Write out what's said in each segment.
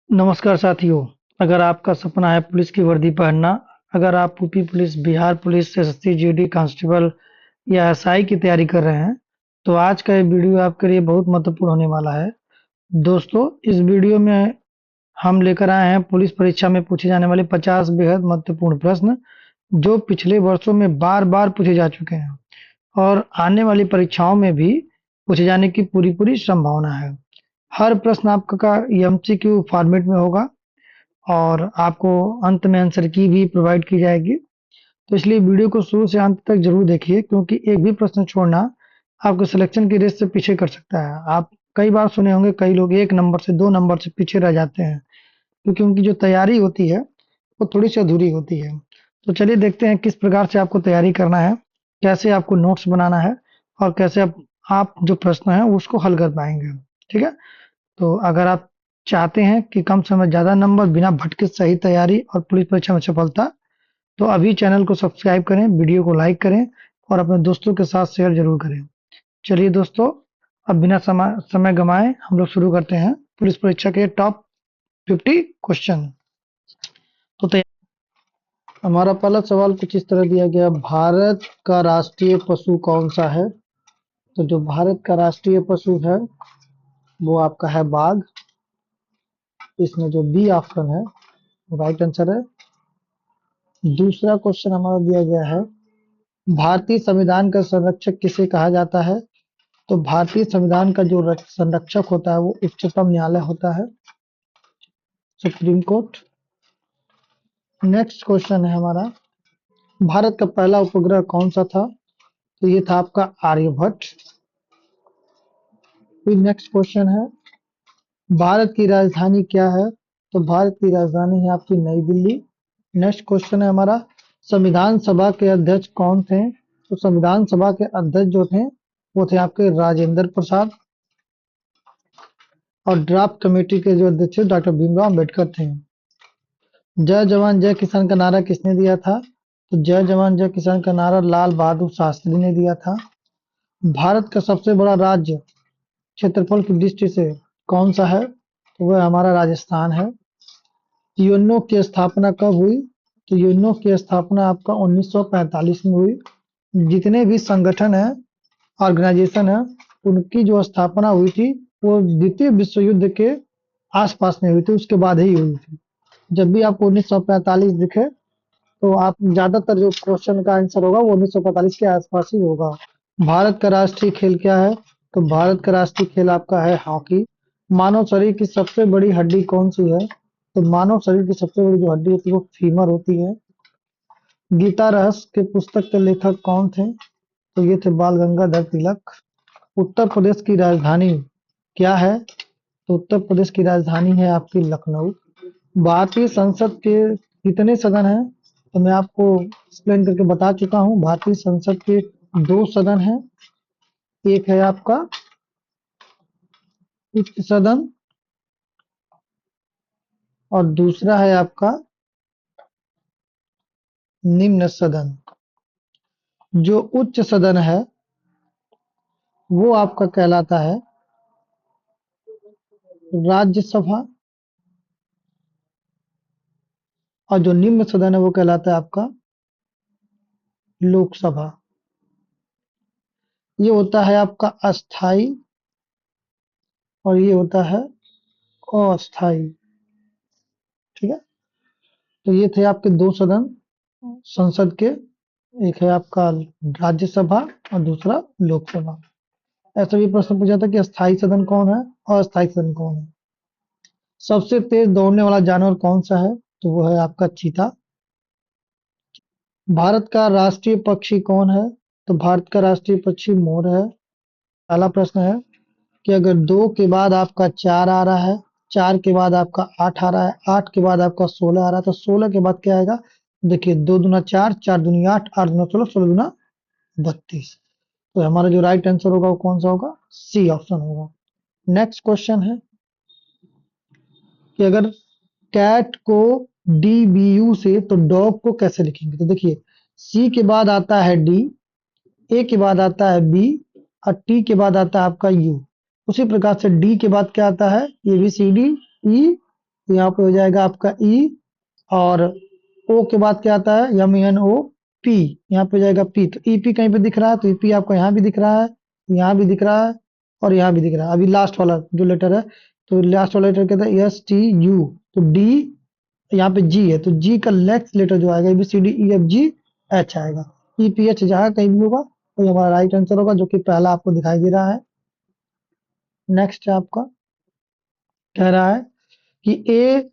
नमस्कार साथियों। अगर आपका सपना है पुलिस की वर्दी पहनना, अगर आप UP police, Bihar police, SSC, GD constable या एसआई की तैयारी कर रहे हैं, तो आज का ये वीडियो आपके लिए बहुत महत्वपूर्ण होने वाला है। दोस्तों, इस वीडियो में हम लेकर आए हैं पुलिस परीक्षा में पूछे जाने वाले 50 बेहद महत्वपूर्ण प्रश्न, जो पिछले वर्षों में बार-बार पूछे जा चुके हैं और आने वाली परीक्षाओं में भी पूछे जाने की पूरी-पूरी संभावना है। हर प्रश्न आपका एमसीक्यू फॉर्मेट में होगा और आपको अंत में आंसर की भी प्रोवाइड की जाएगी। तो इसलिए वीडियो को शुरू से अंत तक जरूर देखिए, क्योंकि एक भी प्रश्न छोड़ना आपको सिलेक्शन की रेस से पीछे कर सकता है। आप कई बार सुने होंगे कई लोग 1 नंबर से 2 नंबर से पीछे रह जाते हैं, क्योंकि उनकी जो तैयारी होती है वो थोड़ी सी अधूरी होती है। तो चलिए देखते हैं किस प्रकार से आपको तैयारी करना है, कैसे आपको नोट्स बनाना है और कैसे आप जो प्रश्न है उसको हल कर पाएंगे। ठीक है। तो अगर आप चाहते हैं कि कम समय में ज़्यादा नंबर, बिना भटके सही तैयारी और पुलिस परीक्षा में सफलता, तो अभी चैनल को सब्सक्राइब करें, वीडियो को लाइक करें और अपने दोस्तों के साथ शेयर ज़रूर करें। चलिए दोस्तों, अब बिना समय समय गंवाए हम लोग शुरू करते हैं पुलिस परीक्षा के टॉप 50 क्वेश्चन। तो हमारा पहला सवाल कुछ इस तरह दिया गया: भारत का राष्ट्रीय पशु कौन सा है? तो जो भारत का राष्ट्रीय पशु है वो आपका है बाघ। इसमें जो बी ऑप्शन है वो राइट आंसर है। दूसरा क्वेश्चन हमारा दिया गया है: भारतीय संविधान का संरक्षक किसे कहा जाता है? तो भारतीय संविधान का जो संरक्षक होता है वो उच्चतम न्यायालय होता है, सुप्रीम कोर्ट। नेक्स्ट क्वेश्चन है हमारा: भारत का पहला उपग्रह कौन सा था? तो ये था आपका आर्यभट्ट। फिर नेक्स्ट क्वेश्चन है: भारत की राजधानी क्या है? तो भारत की राजधानी है आपकी नई दिल्ली। नेक्स्ट क्वेश्चन है हमारा: संविधान सभा के अध्यक्ष कौन थे? तो संविधान सभा के अध्यक्ष जो थे वो थे आपके राजेंद्र प्रसाद। और ड्राफ्ट कमेटी के जो अध्यक्ष डॉक्टर भीमराव अम्बेडकर थे। जय जवान जय किसान का नारा किसने दिया था? तो जय जवान जय किसान का नारा लाल बहादुर शास्त्री ने दिया था। भारत का सबसे बड़ा राज्य क्षेत्रफल की दृष्टि से कौन सा है? तो वह हमारा राजस्थान है। यूएनओ की स्थापना कब हुई? तो यूएनओ की स्थापना आपका 1945 में हुई। जितने भी संगठन है, ऑर्गेनाइजेशन है, उनकी जो स्थापना हुई थी वो द्वितीय विश्व युद्ध के आसपास में हुई थी, उसके बाद ही हुई थी। जब भी आपको 1945 दिखे तो आप ज्यादातर जो क्वेश्चन का आंसर होगा वो 1945 के आसपास ही होगा। भारत का राष्ट्रीय खेल क्या है? तो भारत का राष्ट्रीय खेल आपका है हॉकी। मानव शरीर की सबसे बड़ी हड्डी कौन सी है? तो मानव शरीर की सबसे बड़ी जो हड्डी होती है वो फीमर होती है। गीता रहस्य के पुस्तक के लेखक कौन थे? तो ये थे बाल गंगाधर तिलक। उत्तर प्रदेश की राजधानी क्या है? तो उत्तर प्रदेश की राजधानी है आपकी लखनऊ। भारतीय संसद के कितने सदन हैं? तो मैं आपको एक्सप्लेन करके बता चुका हूँ। भारतीय संसद के 2 सदन हैं। एक है आपका उच्च सदन और दूसरा है आपका निम्न सदन। जो उच्च सदन है वो आपका कहलाता है राज्यसभा और जो निम्न सदन है वो कहलाता है आपका लोकसभा। ये होता है आपका अस्थाई और ये होता है अस्थाई। ठीक है। तो ये थे आपके 2 सदन संसद के। एक है आपका राज्यसभा और दूसरा लोकसभा। ऐसा भी प्रश्न पूछा था कि अस्थाई सदन कौन है और अस्थाई सदन कौन है। सबसे तेज दौड़ने वाला जानवर कौन सा है? तो वो है आपका चीता। भारत का राष्ट्रीय पक्षी कौन है? तो भारत का राष्ट्रीय पक्षी मोर है। पहला प्रश्न है कि अगर 2 के बाद आपका 4 आ रहा है, 4 के बाद आपका 8 आ रहा है, 8 के बाद आपका 16 आ रहा है, तो 16 के बाद क्या आएगा? देखिए, 2 दूना 4, 4 दूनी 8, 8 दूना 16, 16 दूना 32। तो हमारा जो राइट आंसर होगा वो कौन सा होगा? सी ऑप्शन होगा। नेक्स्ट क्वेश्चन है कि अगर कैट को डीबीयू से तो डॉग को कैसे लिखेंगे? तो देखिए, सी के बाद आता है डी, ए के बाद आता है बी और टी के बाद आता है आपका यू। उसी प्रकार से डी के बाद क्या आता है? A B C D E तो यहाँ पे हो जाएगा आपका ई, और ओ के बाद क्या आता है, MNOP, यहाँ पे हो जाएगा पी। तो ईपी कहीं पे दिख रहा है, तो ईपी आपको यहाँ भी दिख रहा है, यहाँ भी दिख रहा है, और यहाँ भी दिख रहा है। अभी लास्ट वाला जो लेटर है, तो लास्ट वाला लेटर कहता है STU, तो डी, यहाँ पे जी है, तो जी का नेक्स्ट लेटर जो आएगा ABCDEFG H आएगा। EPH जहाँ कहीं भी होगा तो ये हमारा राइट आंसर होगा, जो कि पहला आपको दिखाई दे रहा है। नेक्स्ट है आपका, कह रहा है कि ए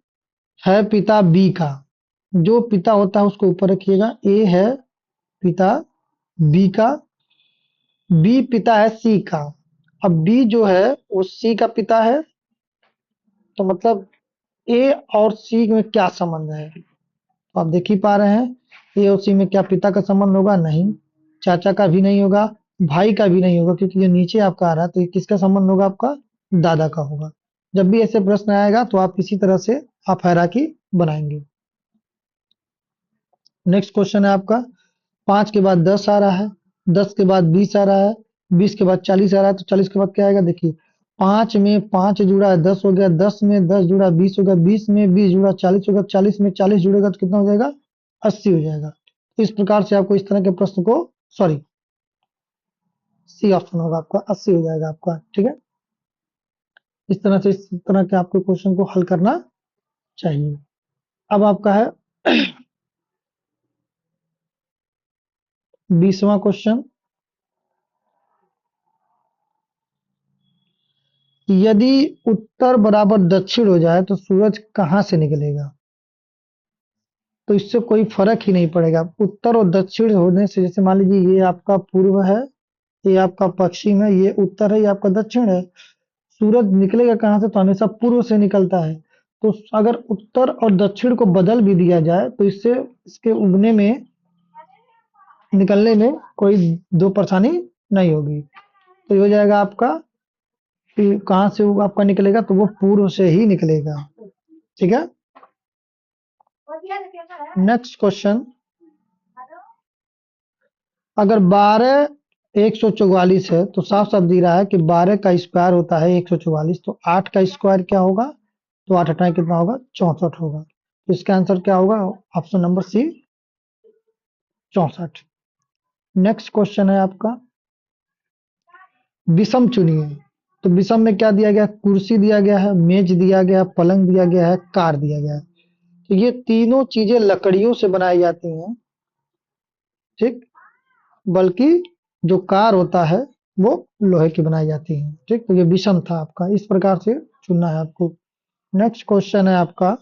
है पिता बी का, जो पिता होता है उसको ऊपर रखिएगा। ए है पिता बी का, बी पिता है सी का। अब बी जो है वो सी का पिता है, तो मतलब ए और सी में क्या संबंध है, तो आप देख ही पा रहे हैं। ए और सी में क्या पिता का संबंध होगा? नहीं। चाचा का भी नहीं होगा, भाई का भी नहीं होगा, क्योंकि ये नीचे आपका आ रहा है, तो ये किसका संबंध होगा? आपका दादा का होगा। जब भी ऐसे प्रश्न आएगा तो आप इसी तरह से आप हायरार्की बनाएंगे। नेक्स्ट क्वेश्चन है आपका, 5 के बाद 10 आ रहा है, 10 के बाद 20 आ रहा है, 20 के बाद 40 आ रहा है, तो 40 के बाद क्या आएगा? देखिए, 5 में 5 जुड़ा है 10 हो गया, 10 में 10 जुड़ा 20 हो गया, 20 में 20 जुड़ा 40 होगा, 40 में 40 जुड़ेगा तो कितना हो जाएगा? 80 हो जाएगा। तो इस प्रकार से आपको इस तरह के प्रश्न को, सॉरी, सी ऑप्शन होगा आपका, 80 हो जाएगा आपका। ठीक है, इस तरह से इस तरह के आपको क्वेश्चन को हल करना चाहिए। अब आपका है 20वां क्वेश्चन, यदि उत्तर बराबर दक्षिण हो जाए तो सूरज कहाँ से निकलेगा? तो इससे कोई फर्क ही नहीं पड़ेगा। उत्तर और दक्षिण होने से, जैसे मान लीजिए ये आपका पूर्व है, ये आपका पश्चिम है, ये उत्तर है, ये आपका दक्षिण है। सूरज निकलेगा कहाँ से? तो हमेशा पूर्व से निकलता है। तो अगर उत्तर और दक्षिण को बदल भी दिया जाए तो इससे इसके उगने में, निकलने में कोई दो परेशानी नहीं होगी। तो ये हो जाएगा आपका कि कहाँ से वो आपका निकलेगा, तो वो पूर्व से ही निकलेगा। ठीक है, नेक्स्ट क्वेश्चन, अगर 12 144 है तो साफ साफ दिख रहा है कि 12 का स्क्वायर होता है 144, तो 8 का स्क्वायर क्या होगा? तो 8 हटाए कितना होगा? 64 होगा। तो इसका आंसर क्या होगा? Option number C, 64। Next question है आपका, विषम चुनिए। तो विषम में क्या दिया गया? कुर्सी दिया गया है, मेज दिया गया है, पलंग दिया गया है, कार दिया गया है। तो ये तीनों चीजें लकड़ियों से बनाई जाती हैं, ठीक, बल्कि जो कार होता है वो लोहे की बनाई जाती है। ठीक, तो ये विषम था आपका, इस प्रकार से चुनना है आपको। नेक्स्ट क्वेश्चन है आपका,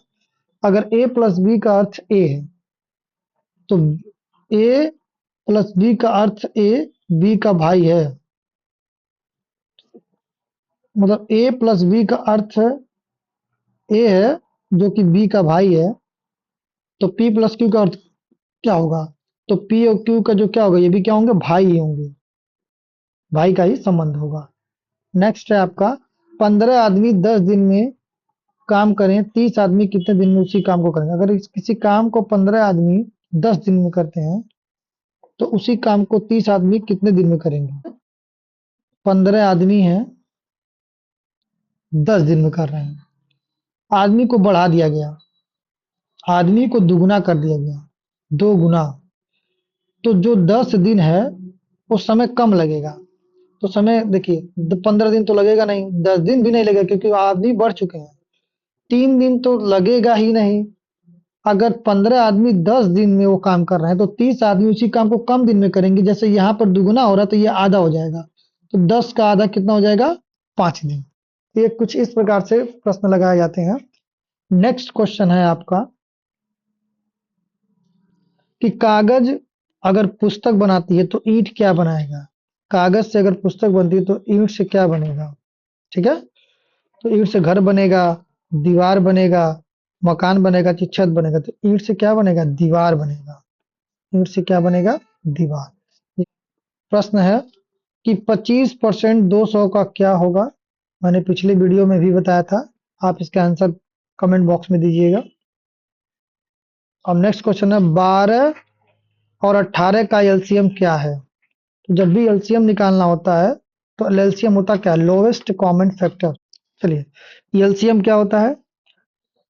अगर a प्लस बी का अर्थ a है, तो a प्लस बी का अर्थ a b का भाई है, मतलब a प्लस बी का अर्थ a है जो कि b का भाई है, तो p प्लस q का अर्थ क्या होगा? तो p और q का जो क्या होगा, ये भी क्या होंगे? भाई ही होंगे, भाई का ही संबंध होगा। नेक्स्ट है आपका, 15 आदमी 10 दिन में काम करें, 30 आदमी कितने दिन में उसी काम को करेंगे? अगर किसी काम को 15 आदमी 10 दिन में करते हैं, तो उसी काम को 30 आदमी कितने दिन में करेंगे? 15 आदमी हैं, 10 दिन में कर रहे हैं, आदमी को बढ़ा दिया गया, आदमी को दुगुना कर दिया गया, 2 गुना, तो जो 10 दिन है वो समय कम लगेगा। तो समय देखिए, 15 दिन तो लगेगा नहीं, 10 दिन भी नहीं लगेगा, क्योंकि आदमी बढ़ चुके हैं। 3 दिन तो लगेगा ही नहीं। अगर 15 आदमी 10 दिन में वो काम कर रहे हैं, तो 30 आदमी उसी काम को कम दिन में करेंगे। जैसे यहाँ पर दुगुना हो रहा है, तो ये आधा हो जाएगा, तो 10 का आधा कितना हो जाएगा? 5 दिन। ये कुछ इस प्रकार से प्रश्न लगाए जाते हैं। नेक्स्ट क्वेश्चन है आपका, कि कागज अगर पुस्तक बनाती है तो ईंट क्या बनाएगा? कागज से अगर पुस्तक बनती है तो ईंट से क्या बनेगा? ठीक है, तो ईंट से घर बनेगा, दीवार बनेगा, मकान बनेगा कि छत बनेगा? तो ईंट से क्या बनेगा? दीवार बनेगा। ईंट से क्या बनेगा? दीवार। प्रश्न है कि 25% 200 का क्या होगा? मैंने पिछले वीडियो में भी बताया था, आप इसका आंसर कमेंट बॉक्स में दीजिएगा। अब नेक्स्ट क्वेश्चन है, 12 और 18 का एलसीएम क्या है? तो जब भी एलसीएम निकालना होता है, तो एलसीएम होता क्या है? Lowest common factor. चलिए, एलसीएम क्या होता है?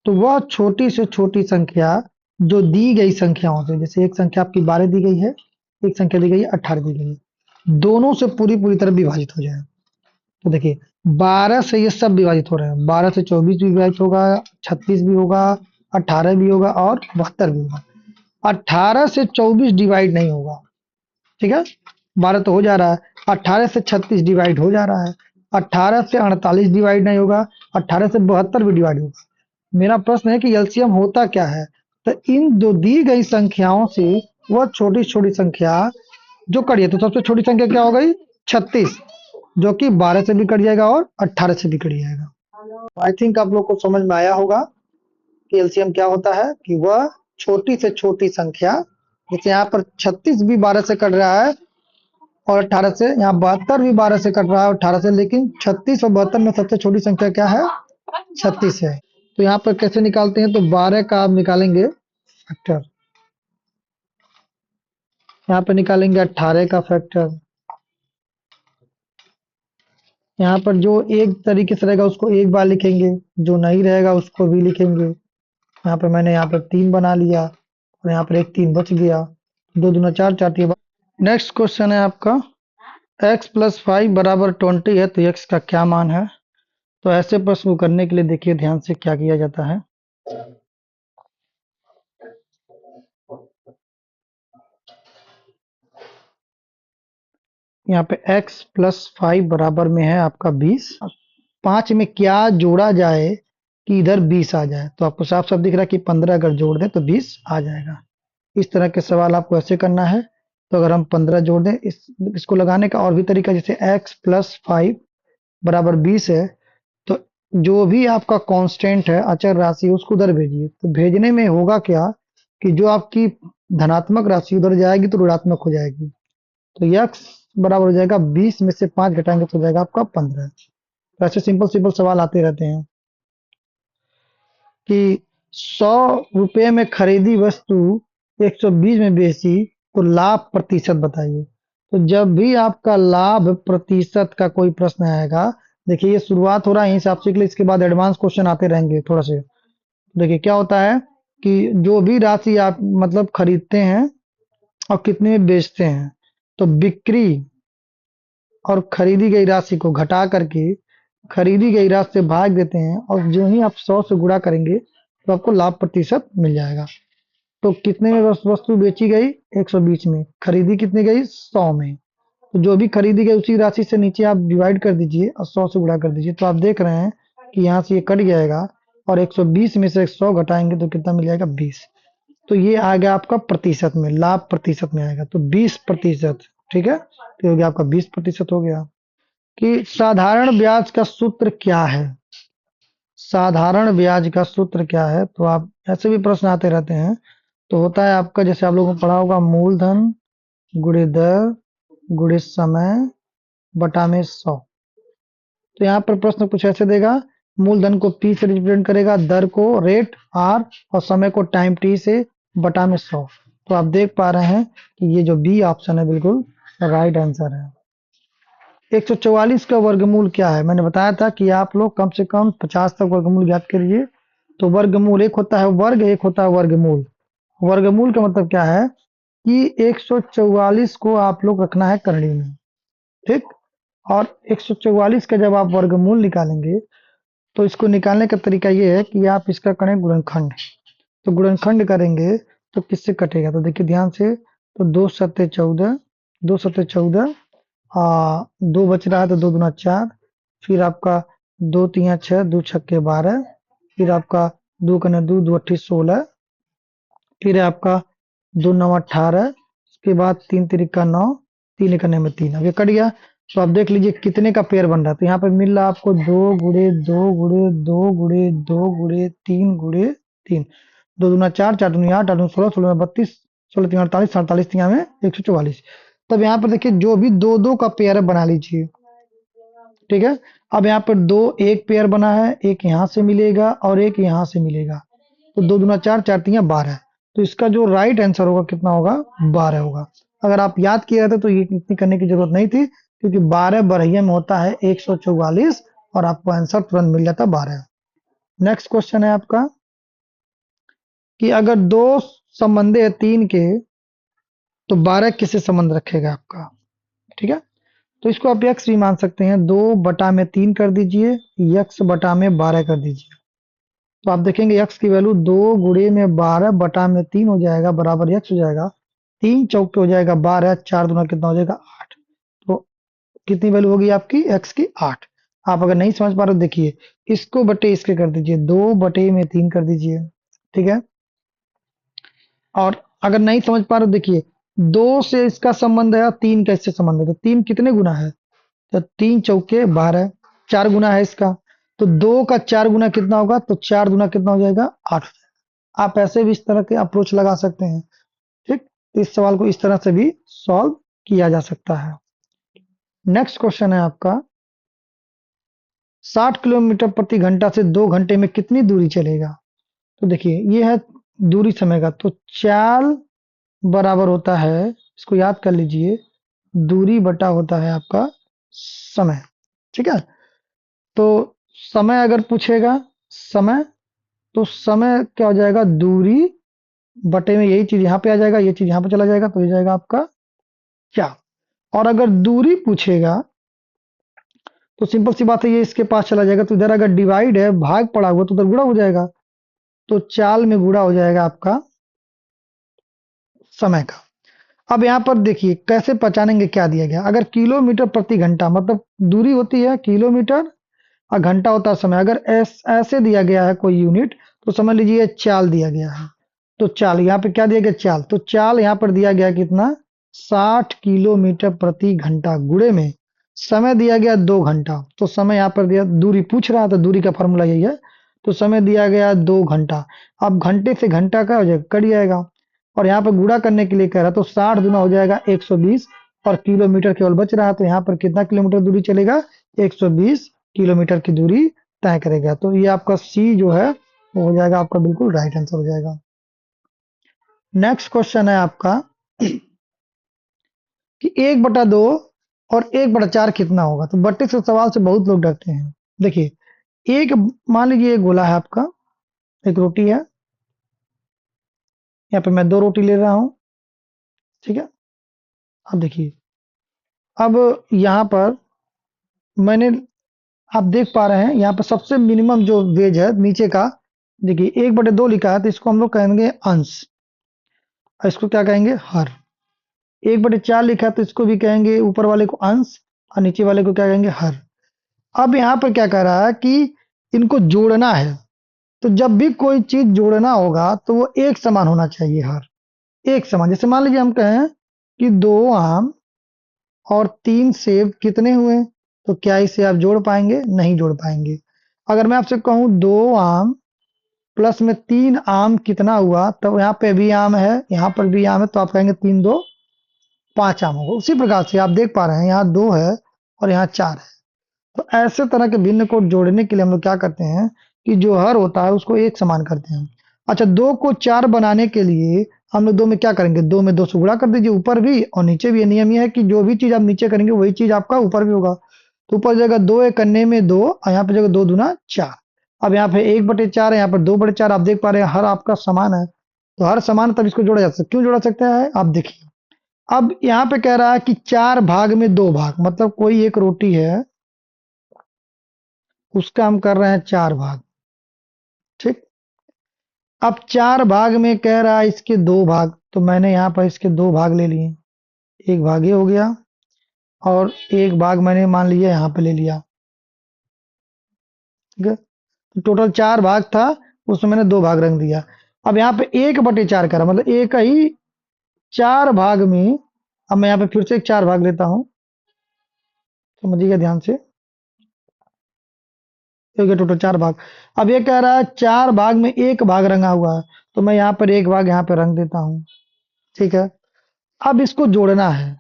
तो वह छोटी से छोटी संख्या जो दी गई संख्याओं से, जैसे एक संख्या आपकी 12 दी गई है, एक संख्या दी गई है 18 दी गई है, दोनों से पूरी पूरी तरह विभाजित हो जाए। तो देखिए 12 से ये सब विभाजित हो रहे हैं, 12 से 24 भी विभाजित होगा, 36 भी होगा, 18 भी होगा और 72 भी होगा। 18 से 24 डिवाइड नहीं होगा, ठीक है, 12 तो हो जा रहा है, 18 से 36 डिवाइड हो जा रहा है, 18 से 48 डिवाइड नहीं होगा, 18 से 72 भी डिवाइड होगा। मेरा प्रश्न है कि एलसीएम होता क्या है? तो इन दो दी गई संख्याओं से वह छोटी छोटी संख्या जो कटी है, तो सबसे छोटी संख्या क्या हो गई? 36, जो कि 12 से भी कट जाएगा और 18 से भी कट जाएगा। आई थिंक आप लोग को समझ में आया होगा कि एलसीएम क्या होता है, कि वह छोटी से छोटी संख्या, जैसे यहाँ पर 36 भी 12 से कट रहा है और 18 से, यहाँ 72 भी 12 से कट रहा है और 18 से, लेकिन 36 और 72 में सबसे छोटी संख्या क्या है? 36 है। तो यहाँ पर कैसे निकालते हैं? तो 12 का आप निकालेंगे फैक्टर, यहाँ पर निकालेंगे 18 का फैक्टर, यहाँ पर जो एक तरीके से रहेगा उसको एक बार लिखेंगे, जो नहीं रहेगा उसको भी लिखेंगे। यहाँ पर मैंने यहाँ पर 3 बना लिया और यहाँ पर एक 3 बच गया, 2 दूना 4, 4 3। नेक्स्ट क्वेश्चन है आपका, x प्लस 5 बराबर 20 है, तो x का क्या मान है? तो ऐसे प्रश्न को करने के लिए देखिए ध्यान से क्या किया जाता है। यहाँ पे x प्लस 5 बराबर में है आपका 20, 5 में क्या जोड़ा जाए कि इधर 20 आ जाए? तो आपको साफ साफ दिख रहा है कि 15 अगर जोड़ दें तो 20 आ जाएगा। इस तरह के सवाल आपको ऐसे करना है। तो अगर हम 15 जोड़ दें, इसको लगाने का और भी तरीका, जैसे x प्लस 5 बराबर 20 है, तो जो भी आपका कांस्टेंट है, अचर राशि, उसको उधर भेजिए। तो भेजने में होगा क्या कि जो आपकी धनात्मक राशि उधर जाएगी तो ऋणात्मक हो जाएगी। तो x बराबर हो जाएगा 20 में से 5 घटाएंगे तो हो जाएगा आपका 15। तो ऐसे सिंपल सिंपल सवाल आते रहते हैं कि 100 रुपए में खरीदी वस्तु 120 में बेची तो लाभ प्रतिशत बताइए। तो जब भी आपका लाभ प्रतिशत का कोई प्रश्न आएगा, देखिए ये शुरुआत हो रहा है यहीं से आपसे के लिए, इसके बाद एडवांस क्वेश्चन आते रहेंगे थोड़ा से। देखिए क्या होता है कि जो भी राशि आप मतलब खरीदते हैं और कितने में बेचते हैं, तो बिक्री और खरीदी गई राशि को घटा करके खरीदी गई राशि से भाग देते हैं, और जो ही आप 100 से गुणा करेंगे तो आपको लाभ प्रतिशत मिल जाएगा। तो कितने में वस्तु बेची गई? 120 में। खरीदी कितनी गई? 100 में। तो जो भी खरीदी गई उसी राशि से नीचे आप डिवाइड कर दीजिए और 100 से गुणा कर दीजिए। तो आप देख रहे हैं कि यहाँ से ये कट जाएगा और 120 में से 100 घटाएंगे तो कितना मिल जाएगा? 20। तो ये आ गया आपका प्रतिशत में, लाभ प्रतिशत में आएगा, तो 20%। ठीक है, तो हो गया आपका 20% हो गया। कि साधारण ब्याज का सूत्र क्या है? साधारण ब्याज का सूत्र क्या है? तो आप ऐसे भी प्रश्न आते रहते हैं। तो होता है आपका, जैसे आप लोगों को पढ़ा होगा, मूलधन गुणे दर गुणे समय बटा में 100। तो यहाँ पर प्रश्न कुछ ऐसे देगा, मूलधन को P से रिप्रेजेंट करेगा, दर को रेट R और समय को टाइम T से, बटा में 100। तो आप देख पा रहे हैं कि ये जो बी ऑप्शन है बिल्कुल राइट आंसर है। 144 का वर्गमूल क्या है? मैंने बताया था कि आप लोग कम से कम 50 तक वर्गमूल ज्ञात करिए। तो वर्गमूल, एक होता है वर्ग, एक होता है वर्गमूल। वर्गमूल का मतलब क्या है कि 144 को आप लोग रखना है करड़ी में, ठीक। और 144 का जब आप वर्गमूल निकालेंगे तो इसको निकालने का तरीका ये है कि आप इसका करें गुणनखंड। तो गुणनखंड करेंगे तो किससे कटेगा? तो देखिए ध्यान से, तो 2 सत्ते 14, 2 सत्ते 14, 2 बच रहा है तो 2 दूना 4, फिर आपका 2 तिया 6, 2 छक्के 12, फिर आपका 2 कने 2, 2 अट्ठी 16, फिर है आपका 2 9 18, उसके बाद 3 तिरिका 9, 3 कने में 3, अब ये कट गया। तो आप देख लीजिए कितने का पेयर बन रहा है। तो यहाँ पे मिल रहा है आपको 2 गुणे 2 गुणे 2 गुणे 2 गुणे 3 गुणे 3, 2 दूना 4, 4 दूनी 8, 8 दूनी 16, 16 में 32, 16 तीन 48, 47 तिया में 144। तब यहाँ पर देखिए जो भी 2 2 का पेयर बना लीजिए, ठीक है। अब यहाँ पर 2 एक पेयर बना है, एक यहाँ से मिलेगा और एक यहाँ से मिलेगा। तो 2 दूना 4, 4 तिया 12। तो इसका जो राइट आंसर होगा कितना होगा? 12 होगा। अगर आप याद किए रहते तो ये इतनी करने की जरूरत नहीं थी, क्योंकि 12 बरहिया में होता है 144 और आपको आंसर तुरंत मिल जाता 12। नेक्स्ट क्वेश्चन है आपका, कि अगर दो संबंधे हैं 3 के, तो 12 किससे संबंध रखेगा आपका। ठीक है, तो इसको आप यक्स भी मान सकते हैं। 2/3 कर दीजिए, यक्स/12 कर दीजिए। तो आप देखेंगे यक्स की वैल्यू 2 × 12/3 हो जाएगा, बराबर यक्स हो जाएगा। 3 चौके हो जाएगा 12, 4 दूना कितना हो जाएगा 8। तो कितनी वैल्यू होगी आपकी एक्स की 8। आप अगर नहीं समझ पा रहे हो देखिए, इसको बटे इसके कर दीजिए, 2/3 कर दीजिए। ठीक है, और अगर नहीं समझ पा रहे हो देखिए, 2 से इसका संबंध है, 3 का इससे संबंध है, तो 3 कितने गुना है, तो 3 चौके 12, 4 गुना है इसका। तो 2 का 4 गुना कितना होगा, तो 4 गुना कितना हो जाएगा 8। आप ऐसे भी इस तरह के अप्रोच लगा सकते हैं। ठीक, तो इस सवाल को इस तरह से भी सॉल्व किया जा सकता है। नेक्स्ट क्वेश्चन है आपका, 60 किलोमीटर प्रति घंटा से 2 घंटे में कितनी दूरी चलेगा। तो देखिए ये है दूरी समय का, तो चाल बराबर होता है, इसको याद कर लीजिए, दूरी बटा होता है आपका समय। ठीक है, तो समय अगर पूछेगा समय, तो समय क्या हो जाएगा, दूरी बटे में यही चीज यहाँ पे आ जाएगा, ये चीज यहाँ पे चला जाएगा, तो ये जाएगा आपका क्या। और अगर दूरी पूछेगा तो सिंपल सी बात है, ये इसके पास चला जाएगा, तो इधर अगर डिवाइड है, भाग पड़ा हुआ, तो उधर गुणा हो जाएगा, तो चाल में गुणा हो जाएगा आपका समय का। अब यहाँ पर देखिए कैसे पहचानेंगे क्या दिया गया। अगर किलोमीटर प्रति घंटा मतलब दूरी होती है किलोमीटर और घंटा होता है समय, अगर ऐसे दिया गया है कोई यूनिट, तो समझ लीजिए चाल दिया गया है। तो चाल यहाँ पे क्या दिया गया, चाल, तो चाल यहाँ पर दिया गया कितना, 60 किलोमीटर प्रति घंटा, गुणे में समय दिया गया 2 घंटा। तो समय यहाँ पर दिया, दूरी पूछ रहा था, दूरी का फॉर्मूला यही है। तो समय दिया गया 2 घंटा। अब घंटे से घंटा का हो जाएगा, कट जाएगा, और यहाँ पर गुणा करने के लिए कह रहा, तो 60 गुना हो जाएगा 120, और किलोमीटर केवल बच रहा है, तो यहाँ पर कितना किलोमीटर दूरी चलेगा, 120 किलोमीटर की दूरी तय करेगा। तो ये आपका सी जो है वो हो जाएगा आपका बिल्कुल राइट आंसर हो जाएगा। नेक्स्ट क्वेश्चन है आपका कि 1/2 और 1/4 कितना होगा। तो बट्टे से सवाल से बहुत लोग डरते हैं। देखिए, एक मान लीजिए एक गोला है आपका, एक रोटी है, यहाँ पे मैं 2 रोटी ले रहा हूं। ठीक है, अब देखिए, अब यहाँ पर मैंने, आप देख पा रहे हैं यहाँ पर सबसे मिनिमम जो वेज है नीचे का, देखिए 1/2 लिखा है, तो इसको हम लोग कहेंगे अंश, और इसको क्या कहेंगे, हर। 1/4 लिखा है, तो इसको भी कहेंगे ऊपर वाले को अंश, और नीचे वाले को क्या कहेंगे, हर। अब यहाँ पर क्या कह रहा है कि इनको जोड़ना है, तो जब भी कोई चीज जोड़ना होगा तो वो एक समान होना चाहिए, हर एक समान। जैसे मान लीजिए हम कहें कि 2 आम और 3 सेब कितने हुए, तो क्या इसे आप जोड़ पाएंगे, नहीं जोड़ पाएंगे। अगर मैं आपसे कहूं 2 आम प्लस में 3 आम कितना हुआ, तो यहाँ पे भी आम है, यहाँ पर भी आम है, तो आप कहेंगे 3 2 5 आम होगा। उसी प्रकार से आप देख पा रहे हैं यहाँ 2 है और यहाँ 4 है। तो ऐसे तरह के भिन्न को जोड़ने के लिए हम लोग क्या करते हैं कि जो हर होता है उसको एक समान करते हैं। अच्छा, 2 को 4 बनाने के लिए हम लोग 2 में क्या करेंगे, 2 में 2 से गुणा कर दीजिए, ऊपर भी और नीचे भी। नियम ये है कि जो भी चीज आप नीचे करेंगे वही चीज आपका ऊपर भी होगा। तो ऊपर जगह 2 एक करने में 2, और यहाँ पे जगह 2 दूना 4। अब यहाँ पे 1/4 है, यहाँ पर 2/4, आप देख पा रहे हैं हर आपका समान है, तो हर समान तब इसको जोड़ा जा सकता है। क्यों जोड़ा सकता है, आप देखिए। अब यहाँ पे कह रहा है कि 4 भाग में 2 भाग, मतलब कोई एक रोटी है, उसका हम कर रहे हैं 4 भाग। ठीक, अब 4 भाग में कह रहा है इसके 2 भाग, तो मैंने यहाँ पर इसके 2 भाग ले लिए। एक भाग ये हो गया, और एक भाग मैंने मान लिया यहाँ पे ले लिया। ठीक है, तो टोटल 4 भाग था, उसमें मैंने 2 भाग रख दिया। अब यहाँ पे 1/4 करा, मतलब एक ही 4 भाग में। अब मैं यहाँ पे फिर से एक 4 भाग लेता हूँ, समझिएगा ध्यान से। एक टोटल 4 भाग। अब ये कह रहा है 4 भाग में एक भाग रंगा हुआ है, तो मैं यहाँ पर एक भाग यहाँ पे रंग देता हूँ। ठीक है, अब इसको जोड़ना है,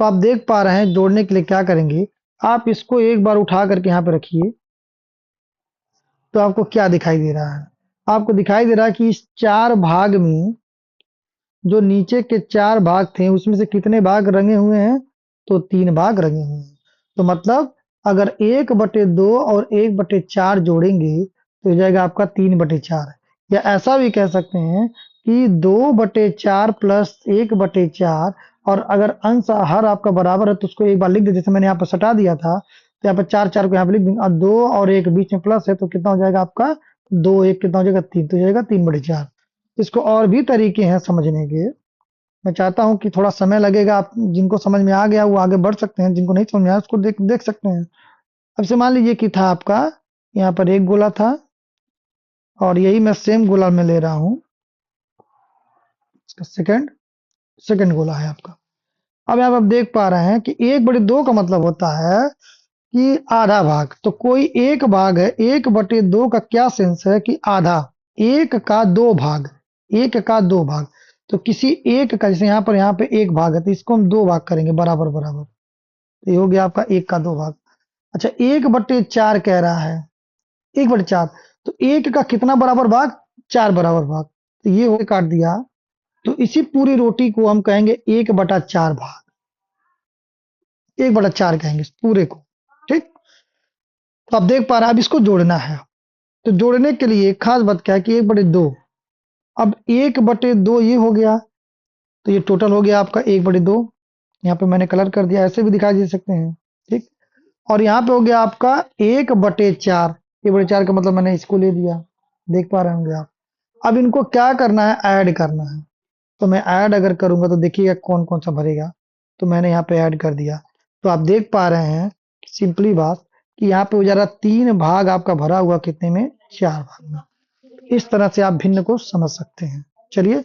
तो आप देख पा रहे हैं जोड़ने के लिए क्या करेंगे, आप इसको एक बार उठा करके यहाँ पे रखिए, तो आपको क्या दिखाई दे रहा है, आपको दिखाई दे रहा है कि इस 4 भाग में जो नीचे के 4 भाग थे उसमें से कितने भाग रंगे हुए हैं, तो 3 भाग रंगे हुए हैं। तो मतलब अगर 1/2 और 1/4 जोड़ेंगे तो हो जाएगा आपका 3/4। या ऐसा भी कह सकते हैं कि 2/4 प्लस 1/4, और अगर अंश हर आपका बराबर है तो उसको एक बार लिख दे, जैसे मैंने यहाँ पर सटा दिया था, तो यहाँ पर 4 को यहाँ पे लिख देंगे, और 2 और 1 बीच में प्लस है तो कितना हो जाएगा आपका, 2 1 कितना हो जाएगा, 3, तो हो जाएगा 3/4। इसको और भी तरीके हैं समझने के। मैं चाहता हूँ कि थोड़ा समय लगेगा, आप जिनको समझ में आ गया वो आगे बढ़ सकते हैं, जिनको नहीं समझ में आया उसको देख देख सकते हैं। अब से मान लीजिए कि था आपका यहाँ पर एक गोला था, और यही मैं सेम गोला में ले रहा हूँ, इसका सेकंड सेकंड गोला है आपका। अब यहाँ पे आप देख पा रहे हैं कि 1/2 का मतलब होता है कि आधा भाग। तो कोई एक भाग है, 1/2 का क्या सेंस है कि आधा, एक का दो भाग, एक का दो भाग। तो किसी एक का, जैसे यहाँ पे एक भाग है तो इसको हम दो भाग करेंगे बराबर बराबर, तो ये हो गया आपका एक का दो भाग। अच्छा, 1/4 कह रहा है, 1/4, तो एक का कितना बराबर भाग, 4 बराबर भाग, तो ये हो काट दिया। तो इसी पूरी रोटी को हम कहेंगे 1/4 भाग, 1/4 कहेंगे इस पूरे को। ठीक, तो आप देख पा रहे हैं, अब इसको जोड़ना है। तो जोड़ने के लिए खास बात क्या है कि 1/2, अब 1/2 ये हो गया, तो ये टोटल हो गया आपका 1/2। यहाँ पे मैंने कलर कर दिया, ऐसे भी दिखाई दे सकते हैं। ठीक, और यहाँ पे हो गया आपका 1/4, 1/4 का मतलब मैंने इसको ले लिया, देख पा रहे होंगे आप। अब इनको क्या करना है, ऐड करना है। तो मैं ऐड अगर करूंगा तो देखिएगा कौन कौन सा भरेगा। तो मैंने यहाँ पे ऐड कर दिया, तो आप देख पा रहे हैं सिंपली बात कि यहाँ पे हो जा रहा 3 भाग आपका भरा हुआ, कितने में, 4 भाग में। इस तरह से आप भिन्न को समझ सकते हैं। चलिए,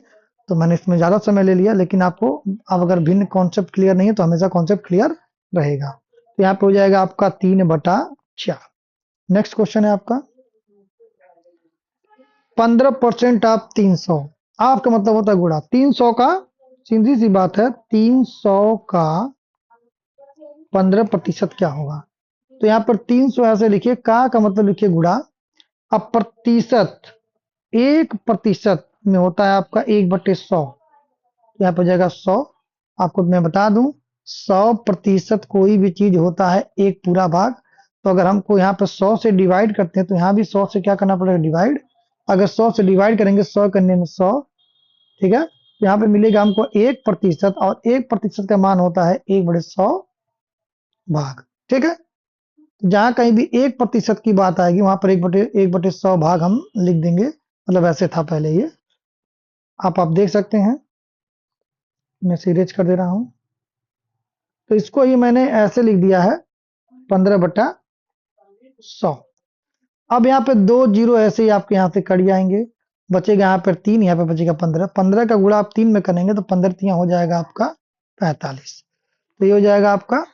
तो मैंने इसमें ज्यादा समय ले लिया, लेकिन आपको अब अगर भिन्न कॉन्सेप्ट क्लियर नहीं है तो हमेशा कॉन्सेप्ट क्लियर रहेगा। तो यहाँ पे हो जाएगा आपका 3/4। नेक्स्ट क्वेश्चन है आपका, 15% ऑफ 300, आपका मतलब होता है गुणा 300 का। सीधी सी बात है, 300 का 15% क्या होगा। तो यहाँ पर 300 ऐसे लिखिए, का मतलब लिखिए गुणा। अब प्रतिशत, 1% में होता है आपका 1/100, यहाँ पर जाएगा 100। आपको मैं बता दूं, 100% कोई भी चीज होता है एक पूरा भाग। तो अगर हमको यहाँ पर 100 से डिवाइड करते हैं तो यहाँ भी 100 से क्या करना पड़ेगा, डिवाइड। अगर 100 से डिवाइड करेंगे, 100 करने में 100, ठीक है, तो यहाँ पे मिलेगा हमको 1%, और 1% का मान होता है 1/100 भाग। ठीक है, जहां कहीं भी 1% की बात आएगी वहां पर 1/100 भाग हम लिख देंगे, मतलब ऐसे था पहले ये। आप देख सकते हैं, मैं सीरीज कर दे रहा हूं। तो इसको ही मैंने ऐसे लिख दिया है, 15/100। अब यहाँ पे 2 जीरो ऐसे ही आपके यहाँ से कट जाएंगे, बचेगा यहाँ पर 3, यहाँ पे बचेगा 15। 15 का गुणा आप 3 में करेंगे तो 15 3 हो जाएगा आपका 45। तो ये हो जाएगा आपका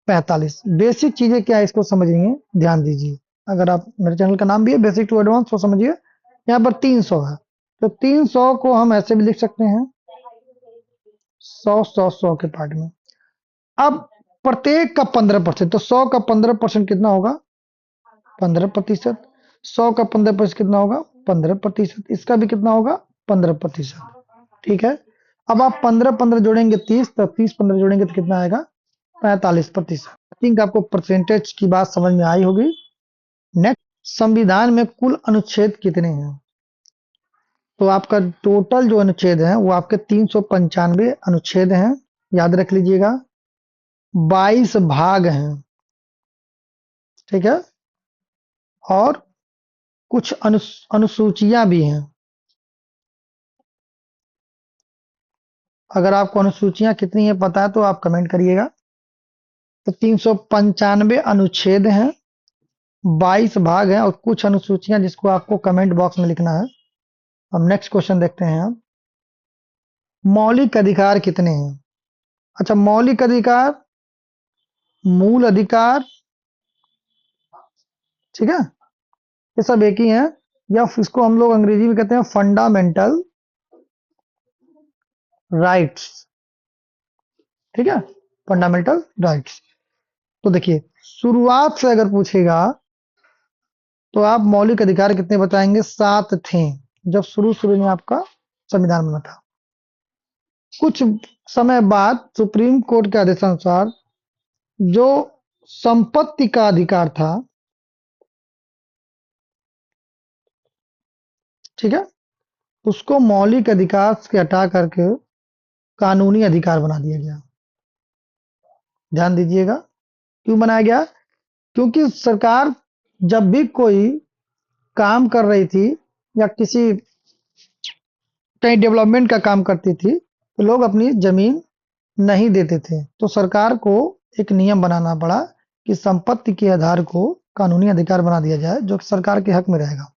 45। बेसिक चीजें क्या है इसको समझिए, ध्यान दीजिए। अगर आप, मेरे चैनल का नाम भी है बेसिक टू एडवांस, तो समझिए। यहाँ पर 300 है, तो 300 को हम ऐसे भी लिख सकते हैं, 100 के पार्ट में। अब प्रत्येक का 15%, तो 100 का 15% कितना होगा, 15%। 100 का 15% कितना होगा, 15%। इसका भी कितना होगा, 15%। ठीक है, अब आप 15 15 जोड़ेंगे 30, तो 30 15 जोड़ेंगे तो कितना आएगा, 45%। आई थिंक आपको परसेंटेज की बात समझ में आई होगी। नेक्स्ट, संविधान में कुल अनुच्छेद कितने हैं। तो आपका टोटल जो अनुच्छेद है वो आपके 395 अनुच्छेद हैं, याद रख लीजिएगा। 22 भाग हैं, ठीक है, और कुछ अनुसूचियां भी हैं। अगर आपको अनुसूचियां कितनी है पता है तो आप कमेंट करिएगा। तो 395 अनुच्छेद हैं, 22 भाग हैं, और कुछ अनुसूचियां जिसको आपको कमेंट बॉक्स में लिखना है। अब नेक्स्ट क्वेश्चन देखते हैं हम, मौलिक अधिकार कितने हैं। अच्छा, मौलिक अधिकार, मूल अधिकार, ठीक है, ये सब एक ही है, या इसको हम लोग अंग्रेजी में कहते हैं फंडामेंटल राइट्स। ठीक है, फंडामेंटल राइट्स। तो देखिए, शुरुआत से अगर पूछेगा तो आप मौलिक अधिकार कितने बताएंगे, 7 थे जब शुरू शुरू में आपका संविधान बना था। कुछ समय बाद सुप्रीम कोर्ट के आदेशानुसार जो संपत्ति का अधिकार था, ठीक है, उसको मौलिक अधिकार से हटा करके कानूनी अधिकार बना दिया गया। ध्यान दीजिएगा, क्यों बनाया गया? क्योंकि सरकार जब भी कोई काम कर रही थी या किसी कहीं डेवलपमेंट का काम करती थी, तो लोग अपनी जमीन नहीं देते थे। तो सरकार को एक नियम बनाना पड़ा कि संपत्ति के आधार को कानूनी अधिकार बना दिया जाए, जो सरकार के हक में रहेगा।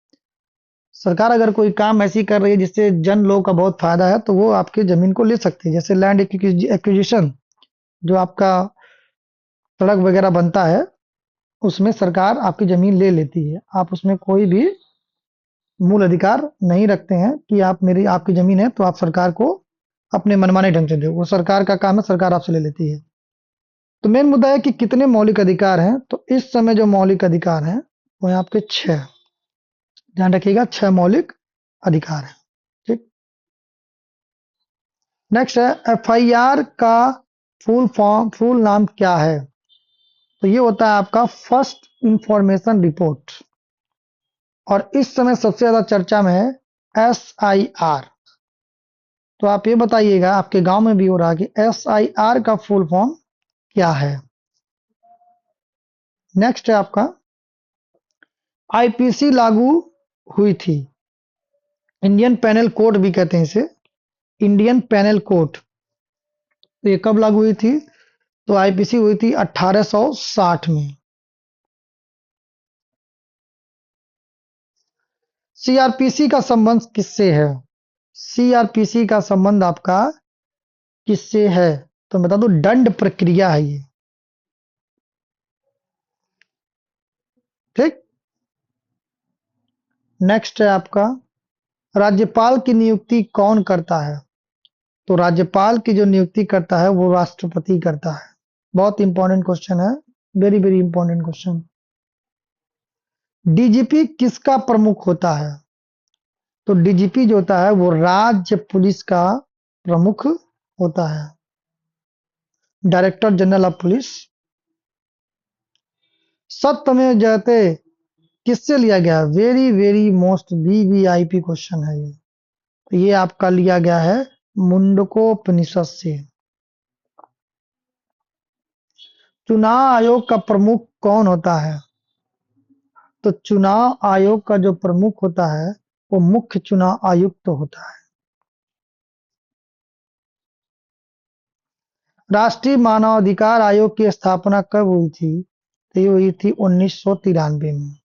सरकार अगर कोई काम ऐसी कर रही है जिससे जन लोग का बहुत फायदा है, तो वो आपकी जमीन को ले सकती है। जैसे लैंड एक्विजिशन, जो आपका सड़क वगैरह बनता है, उसमें सरकार आपकी जमीन ले लेती है। आप उसमें कोई भी मूल अधिकार नहीं रखते हैं कि आप मेरी आपकी जमीन है तो आप सरकार को अपने मनमाने ढंग से दो। वो सरकार का काम है, सरकार आपसे ले लेती है। तो मेन मुद्दा है कि कितने मौलिक अधिकार हैं। तो इस समय जो मौलिक अधिकार हैं वो हैं आपके 6। ध्यान रखिएगा, 6 मौलिक अधिकार हैं। ठीक, नेक्स्ट है एफआईआर का फुल नाम क्या है? तो ये होता है आपका फर्स्ट इंफॉर्मेशन रिपोर्ट, और इस समय सबसे ज्यादा चर्चा में है एसआईआर। तो आप ये बताइएगा, आपके गांव में भी हो रहा है कि एसआईआर का फुल फॉर्म क्या है? नेक्स्ट है आपका आईपीसी लागू हुई थी। इंडियन पेनल कोड भी कहते हैं इसे, इंडियन पेनल कोड। तो ये कब लागू हुई थी? तो आईपीसी हुई थी 1860 में। सीआरपीसी का संबंध किससे है? सीआरपीसी का संबंध आपका किससे है? तो बता दो, दंड प्रक्रिया है ये। ठीक, नेक्स्ट है आपका राज्यपाल की नियुक्ति कौन करता है? तो राज्यपाल की जो नियुक्ति करता है वो राष्ट्रपति करता है। बहुत इंपॉर्टेंट क्वेश्चन है, very very important question. DGP किसका प्रमुख होता है? तो डीजीपी जो होता है वो राज्य पुलिस का प्रमुख होता है, डायरेक्टर जनरल ऑफ पुलिस। सत्यमेव जयते किससे लिया गया? Very very most VVIP question है ये। तो ये आपका लिया गया है मुंडकोपनिषद से। चुनाव आयोग का प्रमुख कौन होता है? तो चुनाव आयोग का जो प्रमुख होता है वो मुख्य चुनाव आयुक्त होता है। राष्ट्रीय मानवाधिकार आयोग की स्थापना कब हुई थी? तो ये हुई थी 1993 में।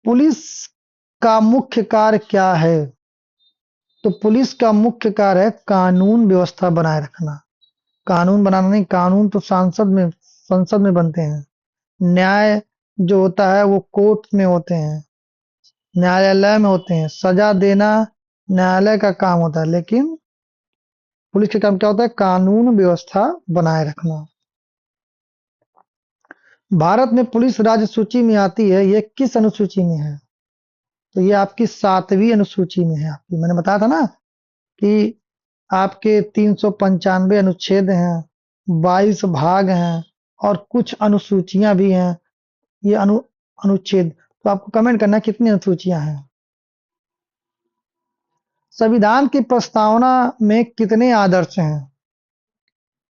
पुलिस का मुख्य कार्य क्या है? तो पुलिस का मुख्य कार्य है कानून व्यवस्था बनाए रखना। कानून बनाना नहीं, कानून तो संसद में बनते हैं। न्याय जो होता है वो कोर्ट में होते हैं, न्यायालय में होते हैं। सजा देना न्यायालय का काम होता है, लेकिन पुलिस का काम क्या होता है? कानून व्यवस्था बनाए रखना। भारत में पुलिस राज्य सूची में आती है, ये किस अनुसूची में है? तो ये आपकी 7वीं अनुसूची में है। आपकी मैंने बताया था ना कि आपके 395 अनुच्छेद हैं, 22 भाग हैं और कुछ अनुसूचियां भी हैं। ये अनुच्छेद, तो आपको कमेंट करना है कितनी अनुसूचियां हैं। संविधान की प्रस्तावना में कितने आदर्श हैं?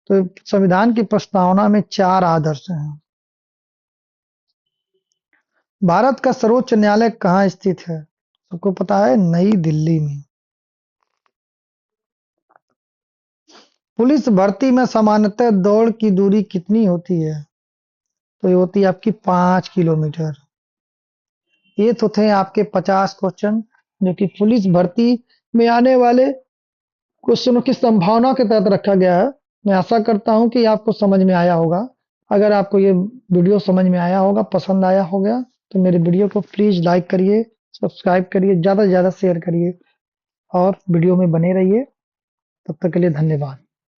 तो संविधान की प्रस्तावना में 4 आदर्श हैं। भारत का सर्वोच्च न्यायालय कहाँ स्थित है? सबको पता है, नई दिल्ली में। पुलिस भर्ती में सामान्यतः दौड़ की दूरी कितनी होती है? तो ये होती है आपकी 5 किलोमीटर। ये तो थे आपके 50 क्वेश्चन, जो कि पुलिस भर्ती में आने वाले क्वेश्चनों की संभावना के तहत रखा गया है। मैं आशा करता हूं कि आपको समझ में आया होगा। अगर आपको ये वीडियो समझ में आया होगा, पसंद आया होगा, तो मेरे वीडियो को प्लीज लाइक करिए, सब्सक्राइब करिए, ज्यादा से ज्यादा शेयर करिए और वीडियो में बने रहिए। तब तक के लिए धन्यवाद।